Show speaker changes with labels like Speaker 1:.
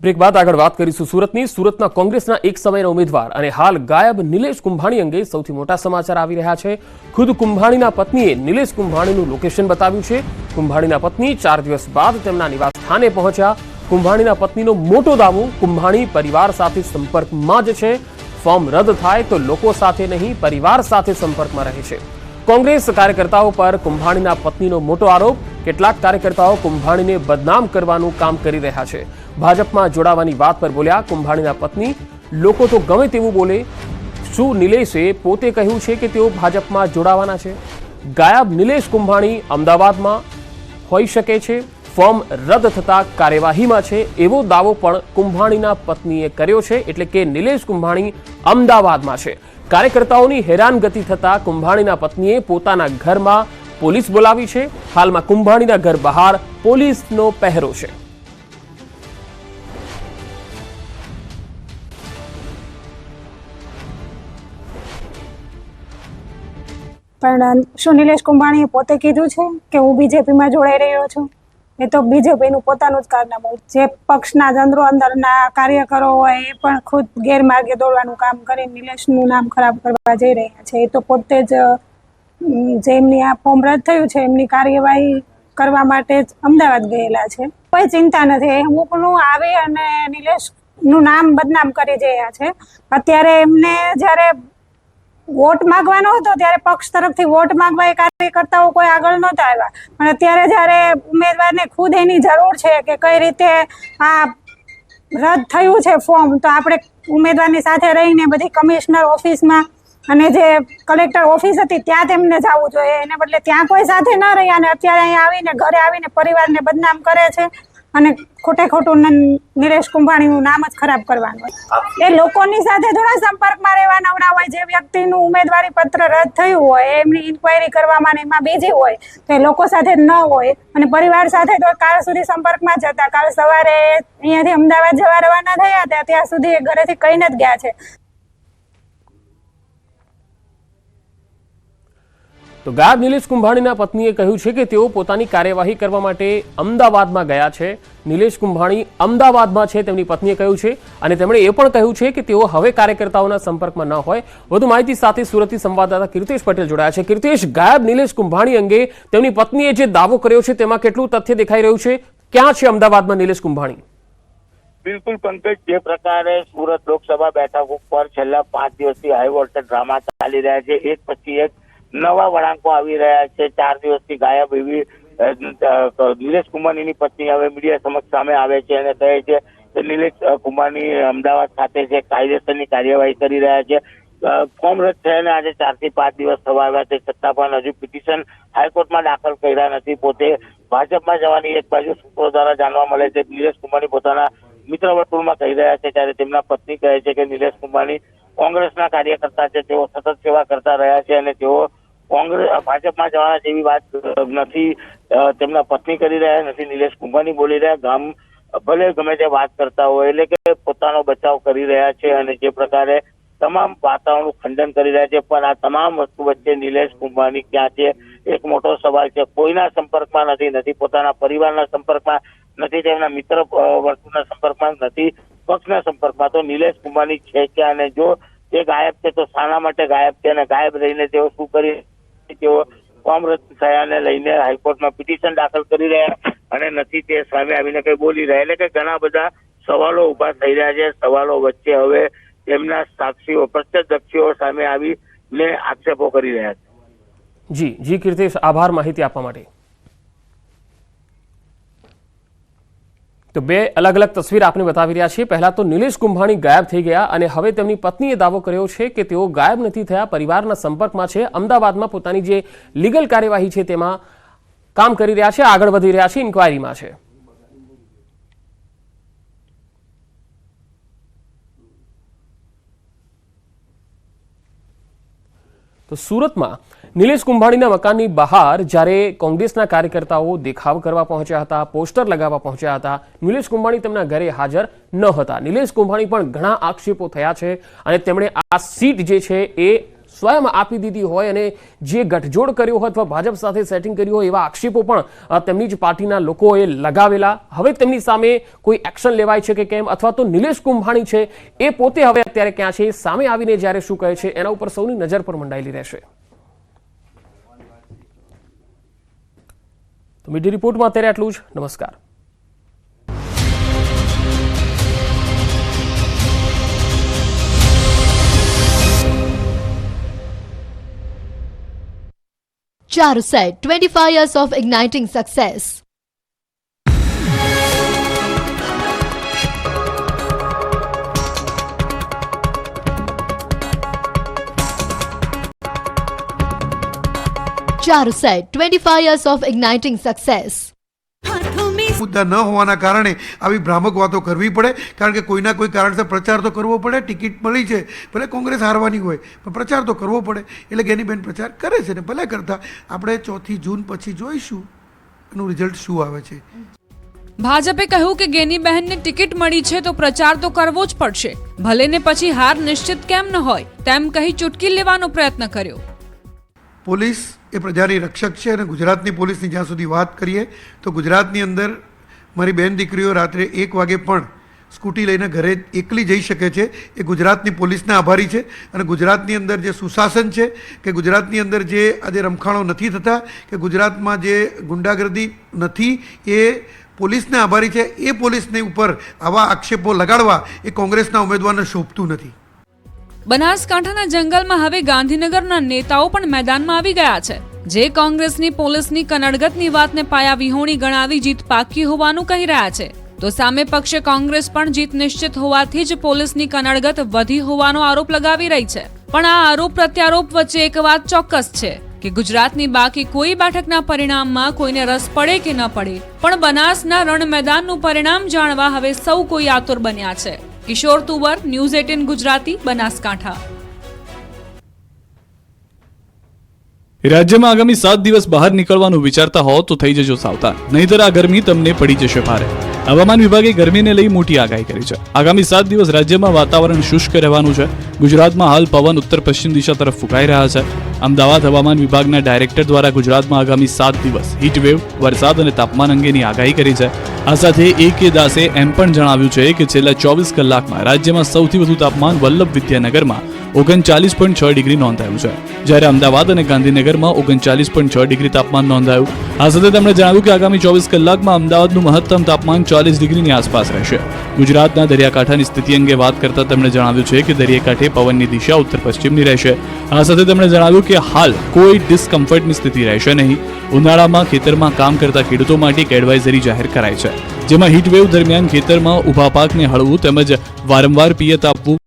Speaker 1: Break બાદ આગળ વાત કરીશું સુરતની। સુરતના કોંગ્રેસના એક સમયના ઉમેદવાર અને હાલ ગાયબ નિલેશ કુંભાણી અંગે સૌથી મોટા સમાચાર આવી રહ્યા છે। ખુદ કુંભાણીના પત્નીએ નિલેશ કુંભાણીનું લોકેશન બતાવ્યું છે। કુંભાણીના પત્ની 4 દિવસ બાદ તેમના નિવાસ સ્થાને પહોંચ્યા। કુંભાણીના પત્નીનો મોટો દાવો, કુંભાણી પરિવાર સાથે સંપર્કમાં જ છે। ફોર્મ રદ થાય તો લોકો સાથે નહીં, પરિવાર સાથે સંપર્કમાં રહે છે। કોંગ્રેસ કાર્યકર્તાઓ પર કુંભાણીના પત્નીનો મોટો આરોપ। કેટલાક કાર્યકર્તાઓ કુંભાણીને બદનામ કરવાનું કામ કરી રહ્યા છે। ભાજપમાં જોડાવાની વાત પર બોલ્યા કુંભાણીના પત્ની, લોકો તો ગમે તેવું બોલે, શું નિલેશે પોતે કહ્યું છે કે તેઓ ભાજપમાં જોડાવાના છે? ગાયબ નિલેશ કુંભાણી અમદાવાદમાં હોઈ શકે છે, ફોર્મ રદ થતા કાર્યવાહીમાં છે, એવો દાવો પણ કુંભાણીના પત્નીએ કર્યો છે। એટલે કે નિલેશ કુંભાણી અમદાવાદમાં છે। કાર્યકર્તાઓની હેરાનગતિ થતા કુંભાણીના પત્નીએ પોતાના ઘરમાં પોલીસ બોલાવી છે। હાલમાં કુંભાણીના ઘર બહાર પોલીસનો પહેરો છે।
Speaker 2: પણ શું નિલેશ કુંભાણીએ પોતે કીધું છે કે હું બીજેપીમાં જોડાઈ રહ્યો છું? એ તો બીજેપીનું પોતાનું જ કારનામું। જે પક્ષના અંદરના કાર્યકરો હોય એ પણ ખુદ ગેરમાર્ગે દોડવાનું કામ કરી નિલેશનું નામ ખરાબ કરવા જઈ રહ્યા છે। એ તો પોતે જ જે એમની આ ફોર્મ રદ થયું છે એમની કાર્યવાહી કરવા માટે જ અમદાવાદ ગયેલા છે। કોઈ ચિંતા નથી, અમુકનું આવી અને નિલેશનું નામ બદનામ કરી રહ્યા છે। અત્યારે એમને જ્યારે વોટ માંગવાનો હતો ત્યારે પક્ષ તરફથી વોટ માંગવા એ કાર્યકર્તાઓ કોઈ આગળ નહોતા આવ્યા, પણ અત્યારે જ્યારે ઉમેદવારને ખુદ એની જરૂર છે કે કઈ રીતે આ રદ થયું છે ફોર્મ, તો આપણે ઉમેદવારની સાથે રહીને બધી કમિશનર ઓફિસમાં અને જે કલેક્ટર ઓફિસ હતી ત્યાં તેમને જવું જોઈએ, એને બદલે ત્યાં કોઈ સાથે ન રહ્યા અને અત્યારે અહીંયા આવીને ઘરે આવીને પરિવારને બદનામ કરે છે અને ખોટે ખોટું નિલેશ કુંભાણીનું નામ જ ખરાબ કરવાનું હોય। એ લોકોની સાથે થોડા સંપર્કમાં રહેવા નવરા હોય। જે વ્યક્તિનું ઉમેદવારી પત્ર રદ થયું હોય એમની ઇન્ક્વાયરી કરવામાં એમાં બીજી હોય તો એ લોકો સાથે ન હોય અને પરિવાર સાથે તો કાલ સુધી સંપર્કમાં જ હતા। કાલ સવારે અહીંયાથી અમદાવાદ જવા રવાના થયા હતા, ત્યાં સુધી એ ઘરેથી કહીને જ ગયા છે।
Speaker 1: તો ગાયબ નિલેશ કુંભાણીના પત્નીએ કહ્યું છે કે તેઓ પોતાની કાર્યવાહી કરવા માટે અમદાવાદમાં ગયા છે। નિલેશ કુંભાણી અમદાવાદમાં છે તેમની પત્નીએ કહ્યું છે અને તેમણે એ પણ કહ્યું છે કે તેઓ હવે કાર્યકર્તાઓના સંપર્કમાં ન હોય। વધુ માહિતી સાથે સુરતથી સંવાદદાતા કીર્તેશ પટેલ જોડાયા છે। કીર્તેશ, ગાયબ નિલેશ કુંભાણી અંગે તેમની પત્નીએ જે દાવો કર્યો છે તેમાં કેટલું તથ્ય દેખાઈ રહ્યું છે? ક્યાં છે અમદાવાદમાં નિલેશ કુંભાણી?
Speaker 3: બિલકુલ પંકજ, જે પ્રકારે સુરત લોકસભા બેઠક ઉપર છેલ્લા 5 દિવસથી હાઈ વોલ્ટેજ ડ્રામા ચાલી રહ્યા છે, એક પછી એક નવા વળાંકો આવી રહ્યા છે। 4 દિવસથી ગાયબ એવી નિલેશ કુંભાણીની પત્ની હવે મીડિયા સમક્ષ સામે આવે છે અને કહે છે કે નિલેશ કુંભાણી અમદાવાદ ખાતે છે, કાયદેસરની કાર્યવાહી કરી રહ્યા છે। ફોર્મ રદ થયાને આજે 4 થી 5 દિવસ થવા આવ્યા છે, છતાં પણ હજુ પિટિશન હાઈકોર્ટમાં દાખલ કર્યા નથી। પોતે ભાજપમાં જવાની એક બાજુ સૂત્રો દ્વારા જાણવા મળે છે। નિલેશ કુંભાણી પોતાના મિત્ર વર્તુળમાં કહી રહ્યા છે, ત્યારે તેમના પત્ની કહે છે કે નિલેશ કુંભાણી કોંગ્રેસના કાર્યકર્તા છે, તેઓ સતત સેવા કરતા રહ્યા છે અને તેઓ ભાજપમાં જવાના જેવી વાત નથી તેમના પત્ની કરી રહ્યા, નથી નિલેશ કુંભાણી બોલી રહ્યા। ગામ ભલે ગમે તે વાત કરતા હોય, એટલે કે પોતાનો બચાવ કરી રહ્યા છે અને જે પ્રકારે તમામ વાર્તાઓનું ખંડન કરી રહ્યા છે। પણ આ તમામ વસ્તુ વચ્ચે નિલેશ કુંભાણી ક્યાં છે એક મોટો સવાલ છે। કોઈના સંપર્કમાં નથી, પોતાના પરિવારના સંપર્કમાં નથી, તેમના મિત્ર વર્તુળના સંપર્કમાં નથી, પક્ષના સંપર્કમાં। તો નિલેશ કુંભાણી છે ક્યાં? અને જો તે ગાયબ છે તો શાના માટે ગાયબ છે અને ગાયબ રહીને તેઓ શું કરી? તેઓ ફોર્મ રદ થયાને લઈને હાઈકોર્ટમાં પિટિશન દાખલ કરી રહ્યા અને નથી તે સામે આવીને કઈ બોલી રહ્યા, એટલે કે ઘણા બધા સવાલો ઉભા થઈ રહ્યા છે। સવાલો વચ્ચે હવે તેમના સાક્ષીઓ, પ્રત્યક્ષદર્શીઓ સામે આવીને આક્ષેપો કરી રહ્યા છે।
Speaker 1: જી કીર્તેશ, આભાર માહિતી આપવા માટે। તો બે અલગ અલગ તસવીર આપને બતાવી રહ્યા છીએ। પહેલા તો નિલેશ કુંભાણી ગાયબ થઈ ગયા અને હવે તેમની પત્નીએ દાવો કર્યો છે કે તેઓ ગાયબ નથી થયા, પરિવારના સંપર્કમાં છે, અમદાવાદમાં પોતાની જે લીગલ કાર્યવાહી છે તેમાં કામ કરી રહ્યા છે, આગળ વધી રહ્યા છે, ઇન્ક્વાયરીમાં છે। તો સુરતમાં નિલેશ કુંભાણીના મકાનની બહાર જ્યારે કોંગ્રેસના કાર્યકર્તાઓ દેખાવ કરવા પહોંચ્યા હતા, પોસ્ટર લગાવવા પહોંચ્યા હતા, નિલેશ કુંભાણી તેમના ઘરે હાજર ન હતા। નિલેશ કુંભાણી પણ ઘણા આક્ષેપો થયા છે અને તેમણે આ સીટ જે છે એ સ્વયં આપી દીધી હોય અને જે ગઠજોડ કર્યો હોય અથવા ભાજપ સાથે સેટિંગ કર્યું હોય એવા આક્ષેપો પણ તેમની જ પાર્ટીના લોકોએ લગાવેલા. હવે તેમની સામે કોઈ એક્શન લેવાય છે કે કેમ, અથવા તો નિલેશ કુંભાણી છે એ પોતે હવે અત્યારે ક્યાં છે, સામે આવીને જ્યારે શું કહે છે એના ઉપર સૌની નજર પર મંડાયેલી રહેશે. તો મીડિયા રિપોર્ટમાં અત્યારે આટલું જ. નમસ્કાર.
Speaker 4: Charuset, 25 years of igniting success. Charuset, 25 years of igniting success.
Speaker 5: મુદ્દા ન હોવાના કારણે આવી ભ્રામક વાતો કરવી પડે, કારણ કે કોઈના કોઈ કારણસર પ્રચાર તો કરવો પડે. ટિકિટ મળી છે, ભલે કોંગ્રેસ હારવાની હોય પણ પ્રચાર તો કરવો પડે. એટલે ગેનીબેન પ્રચાર કરે છે ને ભલે કરતા. આપણે 4 જૂન પછી જોઈશું એનું રિઝલ્ટ શું આવે છે.
Speaker 6: ભાજપે કહ્યું કે ગેનીબહેનને ટિકિટ મળી છે તો પ્રચાર તો કરવો જ પડશે, ભલે ને પછી હાર નિશ્ચિત કેમ ન હોય તેમ કહી ચૂટકી લેવાનો પ્રયત્ન કર્યો.
Speaker 5: પોલીસ એ પ્રજાની રક્ષક છે અને ગુજરાતની પોલીસની જ્યાં સુધી વાત કરીએ તો ગુજરાતની અંદર મારી બેન દીકરીઓ રાત્રે 1 વાગે પણ સ્કૂટી લઈને ઘરે એકલી જઈ શકે છે. એ ગુજરાતની પોલીસને આભારી છે. અને ગુજરાતની અંદર જે સુશાસન છે, કે ગુજરાતની અંદર જે આજે રમખાણો નથી થતા, કે ગુજરાતમાં જે ગુંડાગર્દી નથી, એ પોલીસને આભારી છે. એ પોલીસની ઉપર આવા આક્ષેપો લગાડવા એ કોંગ્રેસના ઉમેદવારને શોભતું નથી.
Speaker 6: બનાસકાંઠાના જંગલમાં હવે ગાંધીનગરના નેતાઓ પણ મેદાનમાં આવી ગયા છે, જે કોંગ્રેસની પોલીસની કનડગતની વાતને પાયા વિહોણી ગણાવી જીત પાકી હોવાનું કહી રહ્યા છે. તો સામે પક્ષે કોંગ્રેસ પણ જીત નિશ્ચિત હોવાથી જ પોલીસની કનડગત વધી હોવાનો આરોપ લગાવી રહી છે. પણ આ આરોપ પ્રત્યારોપ વચ્ચે એક વાત ચોક્કસ છે કે ગુજરાતની બાકી કોઈ બેઠકના પરિણામમાં કોઈને રસ પડે કે ન પડે, પણ બનાસના રણ મેદાનનું પરિણામ જાણવા હવે સૌ કોઈ આતુર બન્યા છે. કિશોર તુવર, ન્યૂઝ 18 ગુજરાતી, બનાસકાંઠા.
Speaker 7: રાજ્યમાં આગામી 7 દિવસ બહાર નીકળવાનું વિચારતા હો તો થઈ જજો સાવધાન, નહીંતર આ ગરમી તમને પડી જશે ભારે. હવામાન વિભાગે ગરમીને લઈ મોટી આગાહી કરી છે. આગામી 7 દિવસ રાજ્યમાં વાતાવરણ શુષ્ક રહેવાનું છે. ગુજરાતમાં હાલ પવન ઉત્તર પશ્ચિમ દિશા તરફ ફૂંકાઈ રહ્યા છે. અમદાવાદ હવામાન વિભાગના ડાયરેક્ટર દ્વારા ગુજરાતમાં આગામી 7 દિવસ હીટવેવ, વરસાદ અને તાપમાન અંગેની આગાહી કરી છે. આ સાથે A.K. દાસે એમ પણ જણાવ્યું છે કે છેલ્લા 24 કલાકમાં રાજ્યમાં સૌથી વધુ તાપમાન વલ્લભ વિદ્યાનગરમાં 39.6 ડિગ્રી નોંધાયું છે, જ્યારે અમદાવાદ અને ગાંધીનગરમાં 39.6 ડિગ્રી તાપમાન નોંધાયું. આ સાથે તેમણે જણાવ્યું કે આગામી 24 કલાકમાં અમદાવાદનું મહત્તમ તાપમાન 40 ડિગ્રીની આસપાસ રહેશે. ગુજરાતના દરિયાકાંઠાની સ્થિતિ અંગે વાત કરતા તેમણે જણાવ્યું છે કે દરિયાકાંઠે પવનની દિશા ઉત્તર પશ્ચિમની રહેશે. આ સાથે તેમણે જણાવ્યું કે હાલ કોઈ ડિસ્કમ્ફર્ટની સ્થિતિ રહેશે નહીં. ઉનાળામાં ખેતરમાં કામ કરતા ખેડૂતો માટે એક એડવાઇઝરી જાહેર કરાઈ છે, જેમાં હીટવેવ દરમિયાન ખેતરમાં ઊભા પાકને હળવું તેમજ વારંવાર પિયત આપવું,